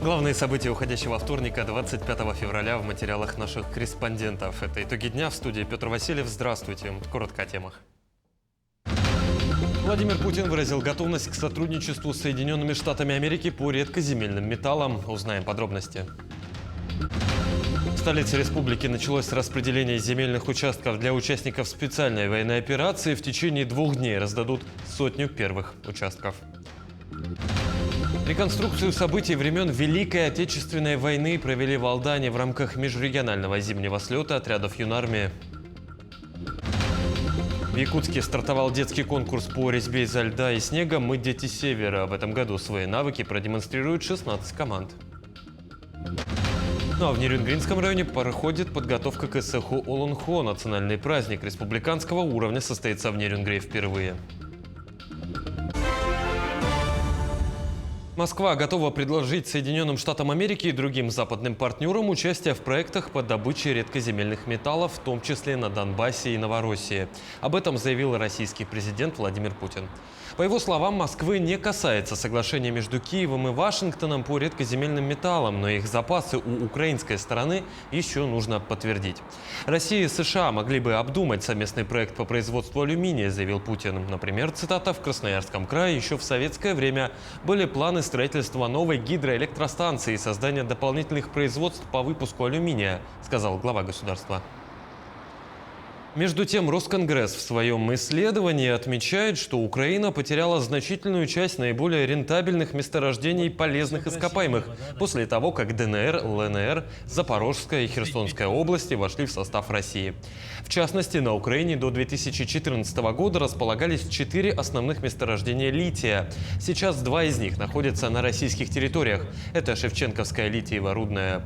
Главные события уходящего вторника, 25 февраля, в материалах наших корреспондентов. Это итоги дня. В студии Петр Васильев. Здравствуйте. Коротко о темах. Владимир Путин выразил готовность к сотрудничеству с Соединенными Штатами Америки по редкоземельным металлам. Узнаем подробности. В столице республики началось распределение земельных участков для участников специальной военной операции. В течение 2 дней раздадут 100 первых участков. Реконструкцию событий времен Великой Отечественной войны провели в Алдане в рамках межрегионального зимнего слета отрядов юнармии. В Якутске стартовал детский конкурс по резьбе изо льда и снега «Мы дети Севера». В этом году свои навыки продемонстрируют 16 команд. Ну а в Нерюнгринском районе проходит подготовка к Эсэху Олонхо. Национальный праздник республиканского уровня состоится в Нерюнгре впервые. Москва готова предложить Соединенным Штатам Америки и другим западным партнерам участие в проектах по добыче редкоземельных металлов, в том числе на Донбассе и Новороссии. Об этом заявил российский президент Владимир Путин. По его словам, Москвы не касается соглашения между Киевом и Вашингтоном по редкоземельным металлам, но их запасы у украинской стороны еще нужно подтвердить. Россия и США могли бы обдумать совместный проект по производству алюминия, заявил Путин. Например, цитата: «В Красноярском крае еще в советское время были планы строительства новой гидроэлектростанции и создания дополнительных производств по выпуску алюминия», сказал глава государства. Между тем, Росконгресс в своем исследовании отмечает, что Украина потеряла значительную часть наиболее рентабельных месторождений полезных ископаемых после того, как ДНР, ЛНР, Запорожская и Херсонская области вошли в состав России. В частности, на Украине до 2014 года располагались 4 основных месторождения лития. Сейчас 2 из них находятся на российских территориях. Это Шевченковская литиево-рудная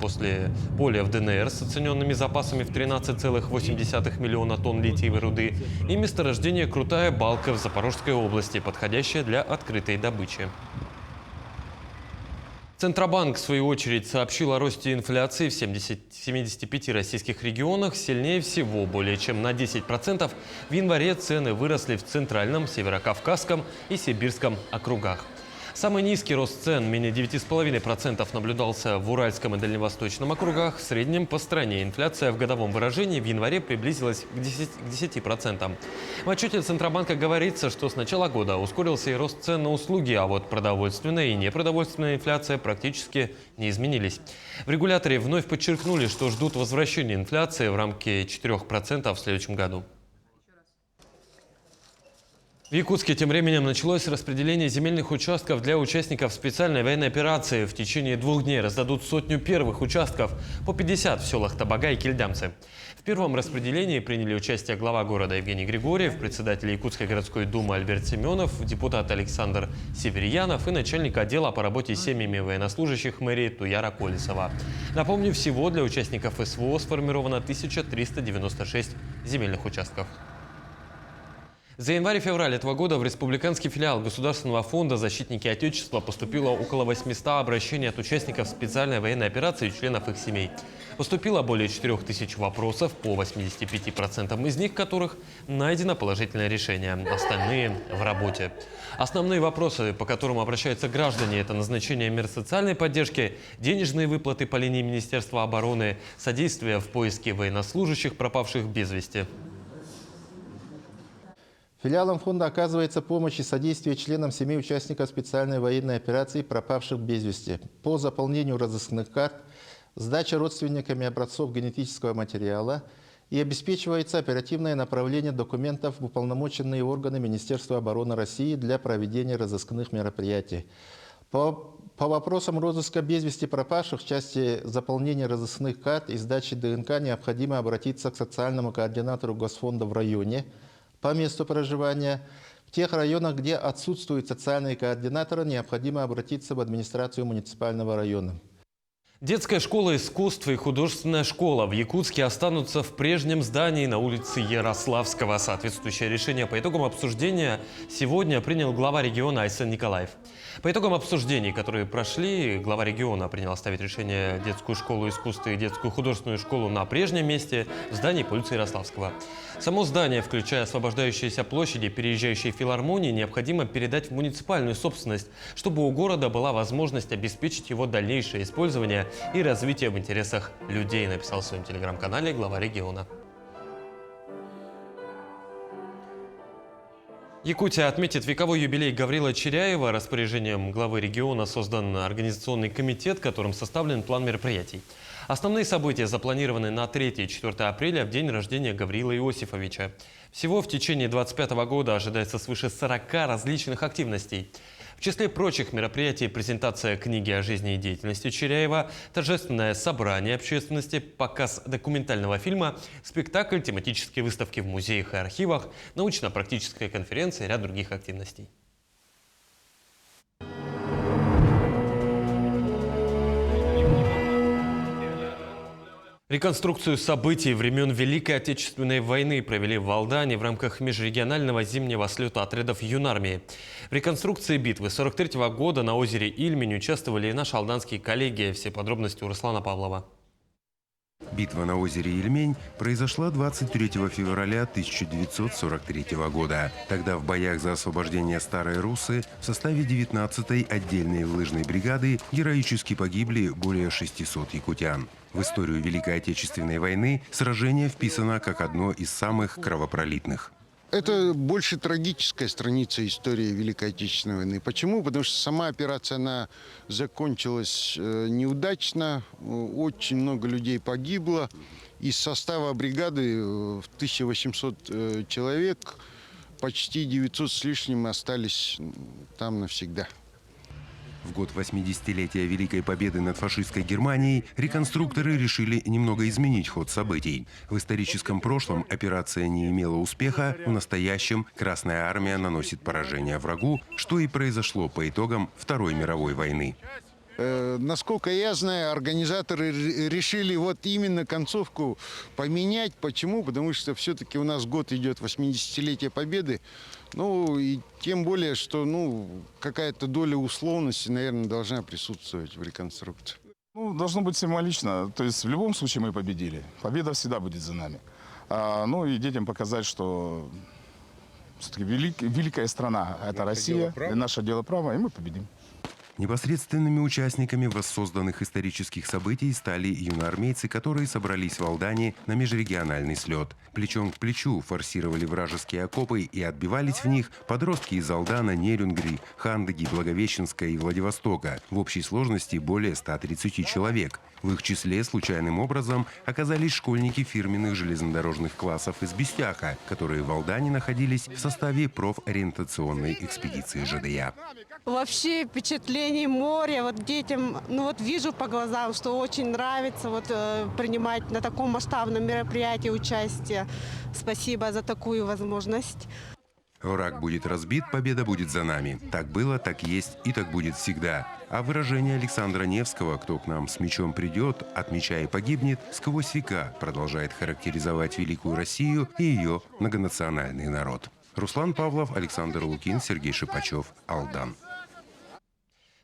поле в ДНР с оцененными запасами в 13,8 миллиона тонн литиевой руды и месторождение Крутая Балка в Запорожской области, подходящее для открытой добычи. Центробанк, в свою очередь, сообщил о росте инфляции в 75 российских регионах. Сильнее всего, более чем на 10%, в январе цены выросли в Центральном, Северокавказском и Сибирском округах. Самый низкий рост цен, менее 9,5%, наблюдался в Уральском и Дальневосточном округах. В среднем по стране инфляция в годовом выражении в январе приблизилась к 10%. В отчете Центробанка говорится, что с начала года ускорился и рост цен на услуги, а вот продовольственная и непродовольственная инфляция практически не изменились. В регуляторе вновь подчеркнули, что ждут возвращения инфляции в рамки 4% в следующем году. В Якутске тем временем началось распределение земельных участков для участников специальной военной операции. В течение 2 дней раздадут 100 первых участков, по 50 в селах Табага и Кильдямцы. В первом распределении приняли участие глава города Евгений Григорьев, председатель Якутской городской думы Альберт Семенов, депутат Александр Северьянов и начальник отдела по работе с семьями военнослужащих мэрии Туяра Колесова. Напомню, всего для участников СВО сформировано 1396 земельных участков. За январь-февраль этого года в республиканский филиал Государственного фонда «Защитники Отечества» поступило около 800 обращений от участников специальной военной операции и членов их семей. Поступило более 4000 вопросов, по 85% из них которых найдено положительное решение, остальные в работе. Основные вопросы, по которым обращаются граждане, это назначение мер социальной поддержки, денежные выплаты по линии Министерства обороны, содействие в поиске военнослужащих, пропавших без вести. Филиалом фонда оказывается помощь и содействие членам семей участников специальной военной операции, пропавших без вести, по заполнению разыскных карт, сдача родственниками образцов генетического материала и обеспечивается оперативное направление документов в уполномоченные органы Министерства обороны России для проведения разыскных мероприятий. По вопросам розыска без вести пропавших в части заполнения разыскных карт и сдачи ДНК необходимо обратиться к социальному координатору Госфонда в районе по месту проживания. В тех районах, где отсутствуют социальные координаторы, необходимо обратиться в администрацию муниципального района. Детская школа искусств и художественная школа в Якутске останутся в прежнем здании на улице Ярославского. Соответствующее решение по итогам обсуждения сегодня принял глава региона Айсен Николаев. По итогам обсуждений, которые прошли, глава региона принял оставить решение детскую школу искусств и детскую художественную школу на прежнем месте в здании по улице Ярославского. Само здание, включая освобождающиеся площади, переезжающие филармонии, необходимо передать в муниципальную собственность, чтобы у города была возможность обеспечить его дальнейшее использование и развитие в интересах людей, написал в своем телеграм-канале глава региона. Якутия отметит вековой юбилей Гаврила Черяева. Распоряжением главы региона создан организационный комитет, которым составлен план мероприятий. Основные события запланированы на 3 и 4 апреля, в день рождения Гаврила Иосифовича. Всего в течение 2025 года ожидается свыше 40 различных активностей. В числе прочих мероприятий презентация книги о жизни и деятельности Черяева, торжественное собрание общественности, показ документального фильма, спектакль, тематические выставки в музеях и архивах, научно-практическая конференция и ряд других активностей. Реконструкцию событий времен Великой Отечественной войны провели в Алдане в рамках межрегионального зимнего слета отрядов юнармии. В реконструкции битвы 1943 года на озере Ильмень участвовали и наши алданские коллеги. Все подробности у Руслана Павлова. Битва на озере Ильмень произошла 23 февраля 1943 года. Тогда в боях за освобождение Старой Руссы в составе 19-й отдельной лыжной бригады героически погибли более 600 якутян. В историю Великой Отечественной войны сражение вписано как одно из самых кровопролитных. Это больше трагическая страница истории Великой Отечественной войны. Почему? Потому что сама операция, она закончилась неудачно. Очень много людей погибло. Из состава бригады в 1800 человек почти 900 с лишним остались там навсегда. В год 80-летия Великой Победы над фашистской Германией реконструкторы решили немного изменить ход событий. В историческом прошлом операция не имела успеха, в настоящем Красная Армия наносит поражение врагу, что и произошло по итогам Второй мировой войны. Насколько я знаю, организаторы решили вот именно концовку поменять. Почему? Потому что все-таки у нас год идет 80-летие Победы. Ну и тем более, что какая-то доля условности, наверное, должна присутствовать в реконструкции. Должно быть символично. То есть в любом случае мы победили. Победа всегда будет за нами. И детям показать, что все-таки великая страна – это Россия, и наше дело право, и мы победим. Непосредственными участниками воссозданных исторических событий стали юноармейцы, которые собрались в Алдане на межрегиональный слет. Плечом к плечу форсировали вражеские окопы и отбивались в них подростки из Алдана, Нерюнгри, Хандыги, Благовещенска и Владивостока. В общей сложности более 130 человек. В их числе случайным образом оказались школьники фирменных железнодорожных классов из Бестяха, которые в Алдане находились в составе профориентационной экспедиции ЖДЯ. Вообще впечатление моря, вот детям, вижу по глазам, что очень нравится принимать на таком масштабном мероприятии участие. Спасибо за такую возможность. Враг будет разбит, победа будет за нами. Так было, так есть и так будет всегда. А выражение Александра Невского «Кто к нам с мечом придет, от меча и погибнет» сквозь века продолжает характеризовать Великую Россию и ее многонациональный народ. Руслан Павлов, Александр Лукин, Сергей Шипачев, Алдан.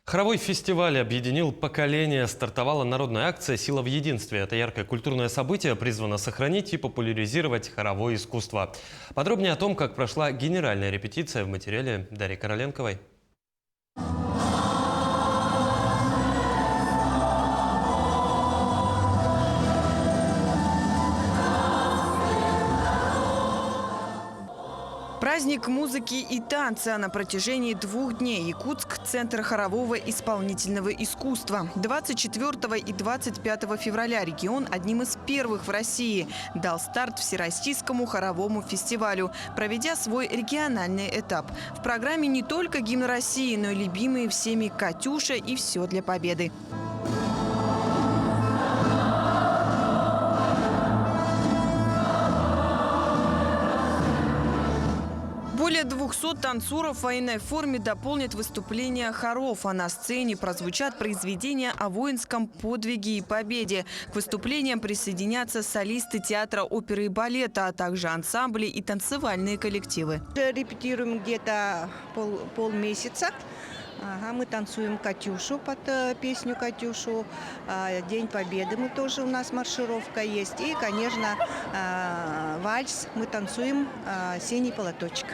Хоровой фестиваль объединил поколения. Стартовала народная акция «Сила в единстве». Это яркое культурное событие призвано сохранить и популяризировать хоровое искусство. Подробнее о том, как прошла генеральная репетиция, в материале Дарьи Короленковой. Праздник музыки и танца на протяжении 2 дней. Якутск – центр хорового исполнительного искусства. 24 и 25 февраля регион одним из первых в России дал старт Всероссийскому хоровому фестивалю, проведя свой региональный этап. В программе не только гимн России, но и любимые всеми «Катюша» и «Все для победы». Более 200 танцоров в военной форме дополнят выступления хоров, а на сцене прозвучат произведения о воинском подвиге и победе. К выступлениям присоединятся солисты театра, оперы и балета, а также ансамбли и танцевальные коллективы. Репетируем где-то полмесяца. Ага, мы танцуем «Катюшу» под песню «Катюшу». День Победы мы тоже, у нас маршировка есть. И, конечно, вальс мы танцуем «Синий полоточек».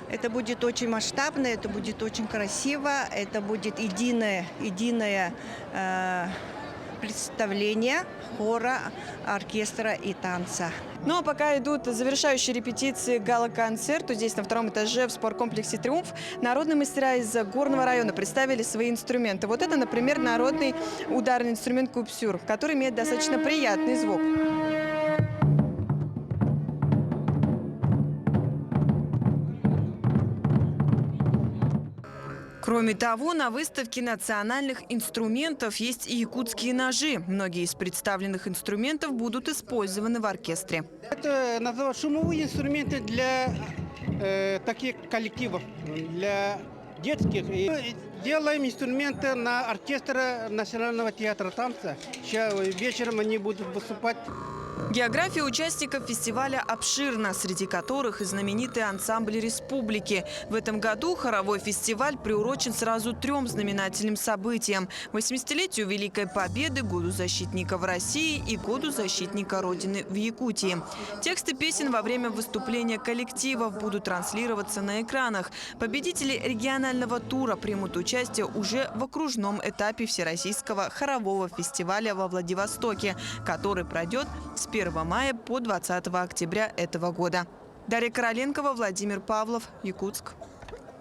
Это будет очень масштабно, это будет очень красиво, это будет единое представление хора, оркестра и танца. Ну а пока идут завершающие репетиции гала-концерту, здесь на втором этаже в спорткомплексе «Триумф» народные мастера из Горного района представили свои инструменты. Вот это, например, народный ударный инструмент купсюр, который имеет достаточно приятный звук. Кроме того, на выставке национальных инструментов есть и якутские ножи. Многие из представленных инструментов будут использованы в оркестре. Это называют шумовые инструменты для таких коллективов, для детских. И делаем инструменты на оркестр Национального театра танца. Сейчас вечером они будут выступать. География участников фестиваля обширна, среди которых и знаменитые ансамбли республики. В этом году хоровой фестиваль приурочен сразу 3 знаменательным событиям: 80-летию Великой Победы, Году защитника России и Году защитника Родины в Якутии. Тексты песен во время выступления коллективов будут транслироваться на экранах. Победители регионального тура примут участие уже в окружном этапе Всероссийского хорового фестиваля во Владивостоке, который пройдет с 1 мая по 20 октября этого года. Дарья Короленкова, Владимир Павлов, Якутск.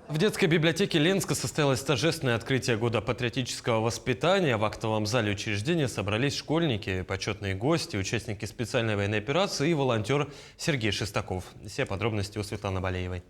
В детской библиотеке Ленска состоялось торжественное открытие года патриотического воспитания. В актовом зале учреждения собрались школьники, почетные гости, участники специальной военной операции и волонтер Сергей Шестаков. Все подробности у Светланы Балеевой.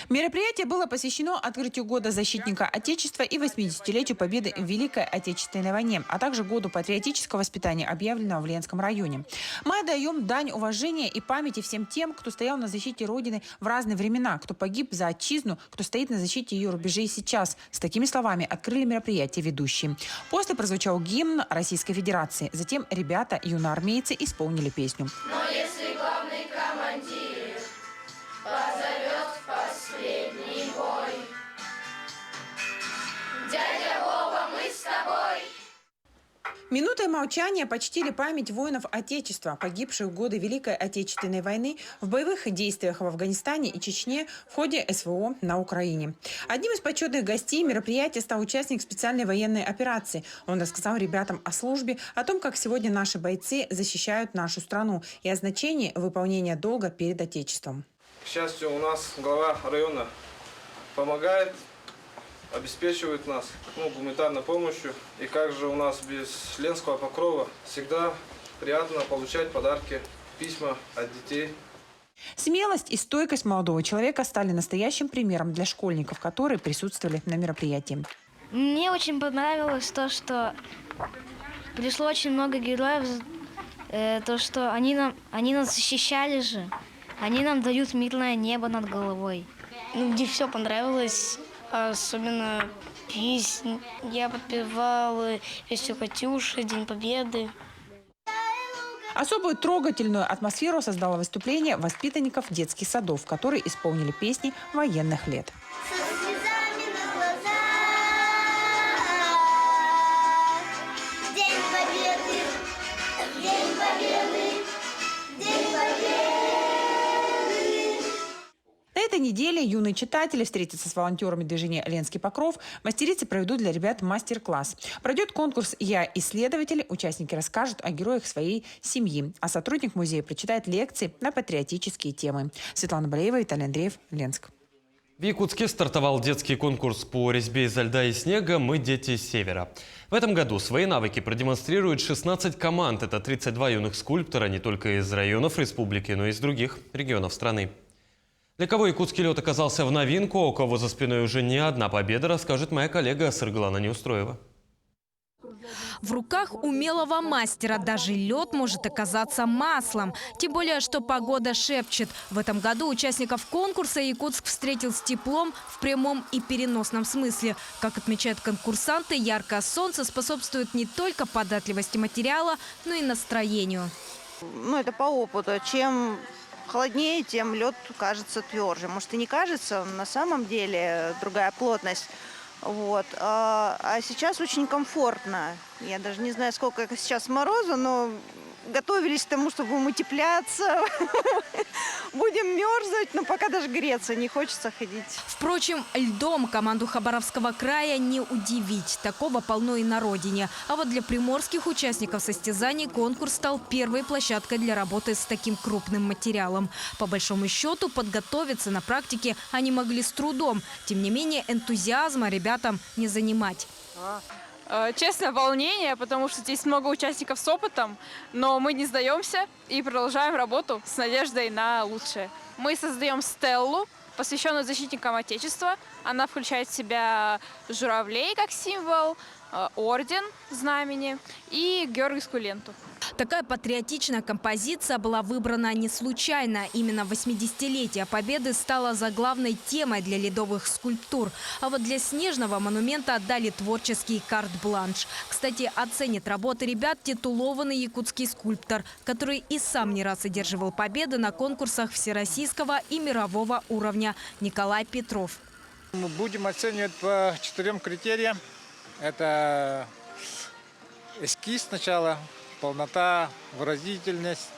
Мероприятие было посвящено открытию Года защитника Отечества и 80-летию победы в Великой Отечественной войне, а также Году патриотического воспитания, объявленного в Ленском районе. Мы отдаем дань уважения и памяти всем тем, кто стоял на защите Родины в разные времена, кто погиб за отчизну, кто стоит на защите ее рубежей сейчас. С такими словами открыли мероприятие ведущие. После прозвучал гимн Российской Федерации. Затем ребята, юноармейцы, исполнили песню. Но если главный командир позовет в последний бой, дядя Вова, мы с тобой. Минутой молчания почтили память воинов Отечества, погибших в годы Великой Отечественной войны в боевых действиях в Афганистане и Чечне в ходе СВО на Украине. Одним из почетных гостей мероприятия стал участник специальной военной операции. Он рассказал ребятам о службе, о том, как сегодня наши бойцы защищают нашу страну и о значении выполнения долга перед Отечеством. К счастью, у нас глава района помогает, обеспечивает нас гуманитарной помощью. И как же у нас без Ленского покрова всегда приятно получать подарки, письма от детей. Смелость и стойкость молодого человека стали настоящим примером для школьников, которые присутствовали на мероприятии. Мне очень понравилось то, что пришло очень много героев, то, что они нас защищали же. Они нам дают мирное небо над головой. Мне все понравилось, особенно песни. Я подпевала песню «Катюша», «День Победы». Особую трогательную атмосферу создало выступление воспитанников детских садов, которые исполнили песни военных лет. На этой неделе юные читатели встретятся с волонтерами движения «Ленский покров». Мастерицы проведут для ребят мастер-класс. Пройдет конкурс «Я исследователь». Участники расскажут о героях своей семьи. А сотрудник музея прочитает лекции на патриотические темы. Светлана Балеева, Виталий Андреев, Ленск. В Якутске стартовал детский конкурс по резьбе изо льда и снега «Мы дети севера». В этом году свои навыки продемонстрируют 16 команд. Это 32 юных скульптора не только из районов республики, но и из других регионов страны. Для кого якутский лед оказался в новинку, а у кого за спиной уже не одна победа, расскажет моя коллега Сырглана Неустроева. В руках умелого мастера даже лед может оказаться маслом. Тем более, что погода шепчет. В этом году участников конкурса Якутск встретил с теплом в прямом и переносном смысле. Как отмечают конкурсанты, яркое солнце способствует не только податливости материала, но и настроению. Это по опыту. Чем холоднее, тем лед кажется тверже. Может и не кажется, на самом деле другая плотность. Вот. А сейчас очень комфортно. Я даже не знаю, сколько сейчас морозу, но готовились к тому, чтобы будем утепляться, будем мерзнуть, но пока даже греться не хочется ходить. Впрочем, льдом команду Хабаровского края не удивить. Такого полно и на родине. А вот для приморских участников состязаний конкурс стал первой площадкой для работы с таким крупным материалом. По большому счету, подготовиться на практике они могли с трудом. Тем не менее, энтузиазма ребятам не занимать. Честно, волнение, потому что здесь много участников с опытом, но мы не сдаемся и продолжаем работу с надеждой на лучшее. Мы создаем стеллу, посвященную защитникам Отечества. Она включает в себя журавлей как символ, орден знамени и георгиевскую ленту. Такая патриотичная композиция была выбрана не случайно. Именно 80-летие Победы стало заглавной темой для ледовых скульптур. А вот для снежного монумента отдали творческий карт-бланш. Кстати, оценит работы ребят титулованный якутский скульптор, который и сам не раз одерживал победы на конкурсах всероссийского и мирового уровня – Николай Петров. Мы будем оценивать по 4 критериям. Это эскиз сначала, полнота, выразительность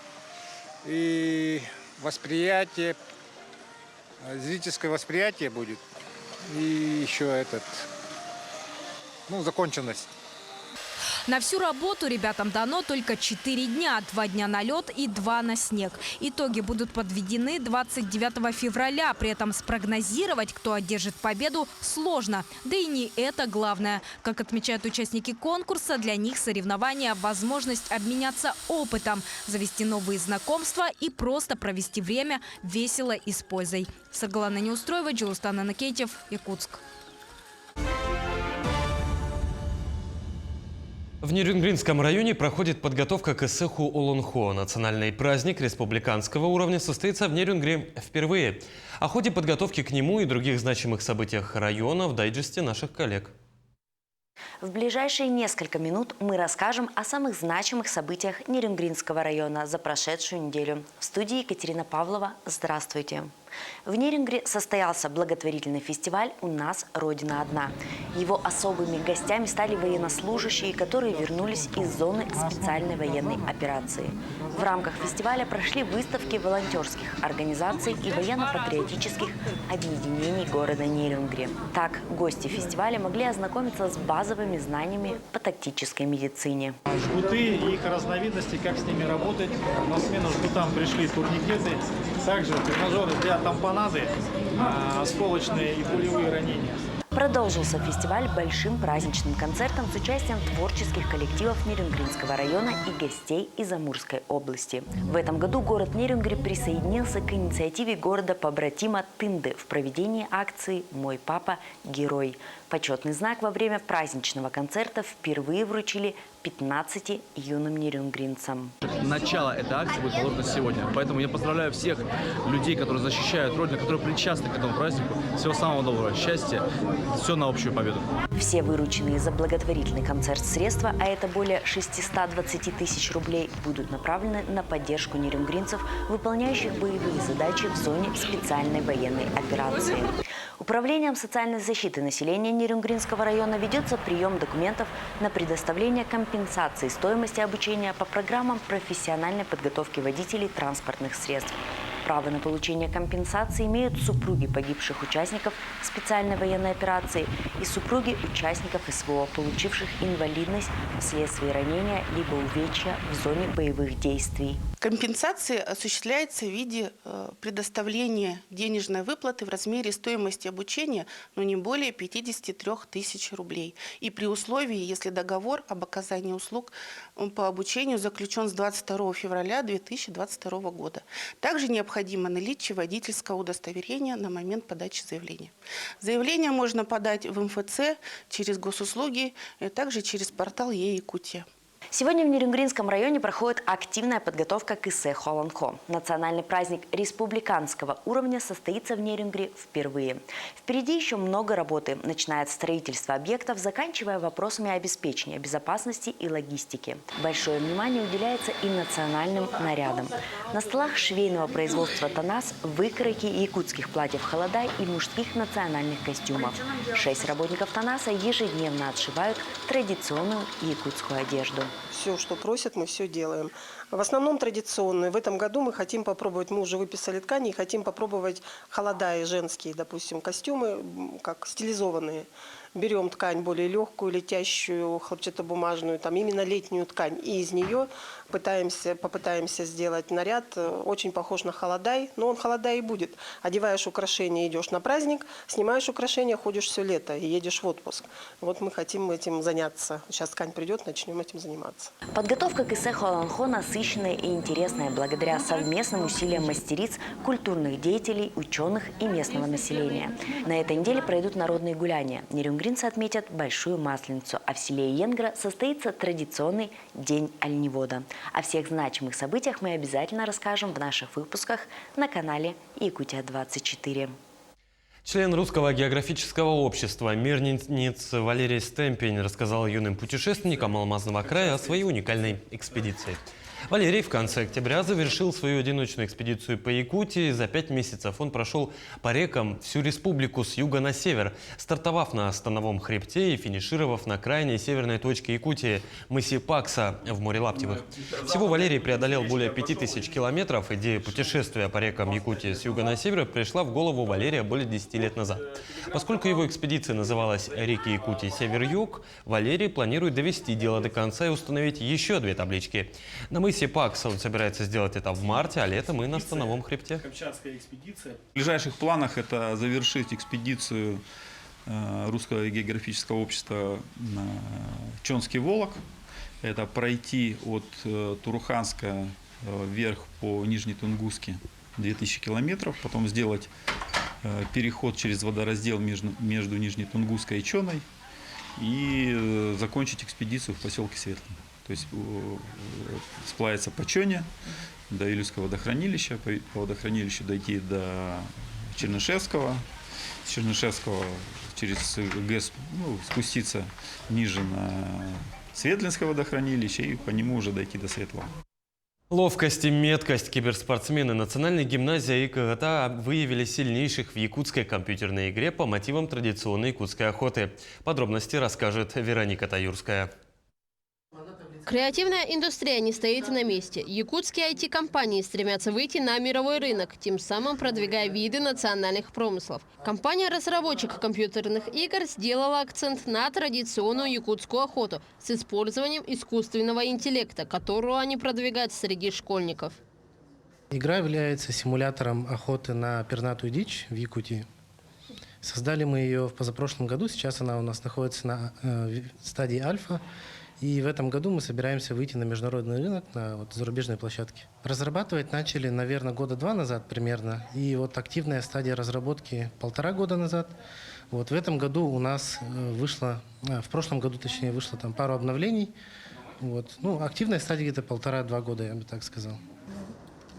и восприятие, зрительское восприятие будет. И еще законченность. На всю работу ребятам дано только 4 дня. 2 дня на лед и 2 на снег. Итоги будут подведены 29 февраля. При этом спрогнозировать, кто одержит победу, сложно. Да и не это главное. Как отмечают участники конкурса, для них соревнования – возможность обменяться опытом, завести новые знакомства и просто провести время весело и с пользой. Саргалана Неустроева, Джилустан Анакетьев, Якутск. В Нерюнгринском районе проходит подготовка к Эсэху Олонхо. Национальный праздник республиканского уровня состоится в Нерюнгре впервые. О ходе подготовки к нему и других значимых событиях района в дайджесте наших коллег. В ближайшие несколько минут мы расскажем о самых значимых событиях Нерюнгринского района за прошедшую неделю. В студии Екатерина Павлова. Здравствуйте. В Нерюнгре состоялся благотворительный фестиваль «У нас Родина одна». Его особыми гостями стали военнослужащие, которые вернулись из зоны специальной военной операции. В рамках фестиваля прошли выставки волонтерских организаций и военно-патриотических объединений города Нерюнгри. Так, гости фестиваля могли ознакомиться с базовыми знаниями по тактической медицине. Жгуты и их разновидности, как с ними работать. На смену жгутам пришли турникеты, также тренажеры для тампонады, осколочные и пулевые ранения. Продолжился фестиваль большим праздничным концертом с участием творческих коллективов Нерюнгринского района и гостей из Амурской области. В этом году город Нерюнгри присоединился к инициативе города-побратима Тынды в проведении акции «Мой папа – герой». Почетный знак во время праздничного концерта впервые вручили 15 юным нерюнгринцам. Начало этой акции будет положено сегодня. Поэтому я поздравляю всех людей, которые защищают Родину, которые причастны к этому празднику. Всего самого доброго, счастья, все на общую победу. Все вырученные за благотворительный концерт средства, а это более 620 тысяч рублей, будут направлены на поддержку нерюнгринцев, выполняющих боевые задачи в зоне специальной военной операции. Управлением социальной защиты населения Нерюнгринского района ведется прием документов на предоставление компенсации стоимости обучения по программам профессиональной подготовки водителей транспортных средств. Право на получение компенсации имеют супруги погибших участников специальной военной операции и супруги участников СВО, получивших инвалидность вследствие ранения либо увечья в зоне боевых действий. Компенсация осуществляется в виде предоставления денежной выплаты в размере стоимости обучения, но не более 53 тысяч рублей. И при условии, если договор об оказании услуг по обучению заключен с 22 февраля 2022 года. Также необходимо наличие водительского удостоверения на момент подачи заявления. Заявление можно подать в МФЦ через госуслуги, также через портал Е-Якутия. Сегодня в Нерюнгринском районе проходит активная подготовка к Ise Холонхо. Национальный праздник республиканского уровня состоится в Нерюнгри впервые. Впереди еще много работы, начиная от строительства объектов, заканчивая вопросами обеспечения безопасности и логистики. Большое внимание уделяется и национальным нарядам. На столах швейного производства Танас выкройки якутских платьев холодай и мужских национальных костюмов. 6 работников Танаса ежедневно отшивают традиционную якутскую одежду. Все, что просят, мы все делаем. В основном традиционную. В этом году мы хотим попробовать, мы уже выписали ткани, и хотим попробовать холодаи женские, допустим, костюмы, как стилизованные. Берем ткань более легкую, летящую, хлопчатобумажную, там именно летнюю ткань. И из нее попытаемся сделать наряд, очень похож на холодай, но он холодай и будет. Одеваешь украшения, идешь на праздник, снимаешь украшения, ходишь все лето и едешь в отпуск. Вот мы хотим этим заняться. Сейчас ткань придет, начнем этим заниматься. Подготовка к Ise Холонхо насыщенная и интересная благодаря совместным усилиям мастериц, культурных деятелей, ученых и местного населения. На этой неделе пройдут народные гуляния. Нерюнгринцы отметят Большую Масленицу, а в селе Йенгра состоится традиционный День оленевода. О всех значимых событиях мы обязательно расскажем в наших выпусках на канале Якутия-24. Член Русского географического общества, мирнинец Валерий Стемпень рассказал юным путешественникам Алмазного края о своей уникальной экспедиции. Валерий в конце октября завершил свою одиночную экспедицию по Якутии. За 5 месяцев он прошел по рекам всю республику с юга на север, стартовав на Становом хребте и финишировав на крайней северной точке Якутии – мысе Пакса в море Лаптевых. Всего Валерий преодолел более 5000 километров. Идея путешествия по рекам Якутии с юга на север пришла в голову Валерия более 10 лет назад. Поскольку его экспедиция называлась «Реки Якутии Север-Юг», Валерий планирует довести дело до конца и установить еще 2 таблички. На мысе Пакса он собирается сделать это в марте, а летом и на Становом хребте. В ближайших планах это завершить экспедицию Русского географического общества Чонский Волок. Это пройти от Туруханска вверх по Нижнетунгуске 2000 километров, потом сделать переход через водораздел между Нижнетунгуской и Чоной и закончить экспедицию в поселке Светлый. То есть сплавиться по Чоне до Илюйского водохранилища, по водохранилищу дойти до Чернышевского, с Чернышевского через ГЭС спуститься ниже на Светлинское водохранилище и по нему уже дойти до Светлого. Ловкость и меткость киберспортсмены Национальной гимназии ИКГТА выявили сильнейших в якутской компьютерной игре по мотивам традиционной якутской охоты. Подробности расскажет Вероника Таюрская. Креативная индустрия не стоит на месте. Якутские IT-компании стремятся выйти на мировой рынок, тем самым продвигая виды национальных промыслов. Компания-разработчик компьютерных игр сделала акцент на традиционную якутскую охоту с использованием искусственного интеллекта, которую они продвигают среди школьников. Игра является симулятором охоты на пернатую дичь в Якутии. Создали мы ее в позапрошлом году, сейчас она у нас находится на стадии альфа. И в этом году мы собираемся выйти на международный рынок, на зарубежной площадке. Разрабатывать начали, наверное, 2 года назад примерно. И активная стадия разработки 1,5 года назад. В этом году у нас вышло, в прошлом году точнее, вышло там пару обновлений. Активная стадия где-то 1,5-2 года, я бы так сказал.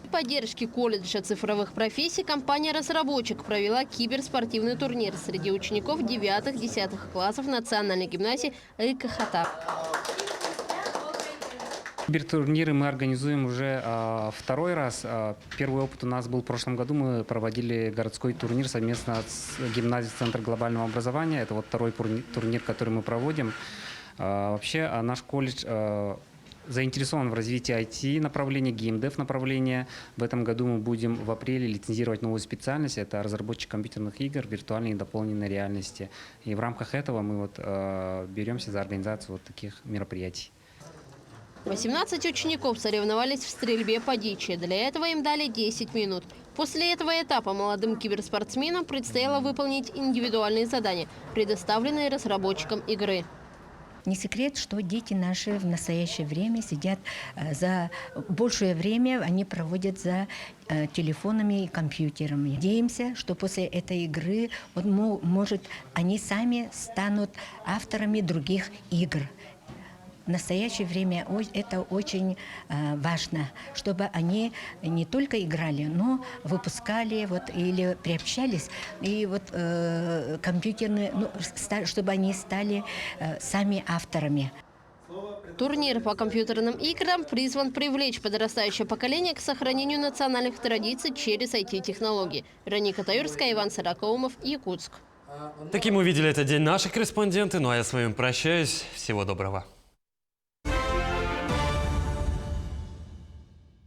При поддержке колледжа цифровых профессий компания-разработчик провела киберспортивный турнир среди учеников 9-10 классов Национальной гимназии ИКГТА. Кибертурниры мы организуем уже 2-й раз. Первый опыт у нас был в прошлом году. Мы проводили городской турнир совместно с гимназией Центра глобального образования. Это 2-й турнир, который мы проводим. Вообще наш колледж заинтересован в развитии IT-направления, геймдев-направления. В этом году мы будем в апреле лицензировать новую специальность. Это разработчик компьютерных игр виртуальной и дополненной реальности. И в рамках этого мы беремся за организацию таких мероприятий. 18 учеников соревновались в стрельбе по дичи. Для этого им дали 10 минут. После этого этапа молодым киберспортсменам предстояло выполнить индивидуальные задания, предоставленные разработчикам игры. Не секрет, что дети наши в настоящее время сидят большее время они проводят за телефонами и компьютерами. Надеемся, что после этой игры, может, они сами станут авторами других игр. в настоящее время это очень важно, чтобы они не только играли, но выпускали или приобщались, и компьютерные, чтобы они стали сами авторами. Турнир по компьютерным играм призван привлечь подрастающее поколение к сохранению национальных традиций через IT-технологии. Раника Таюрская, Иван Саракаумов, Якутск. Таким увидели этот день наши корреспонденты. Ну а я с вами прощаюсь. Всего доброго.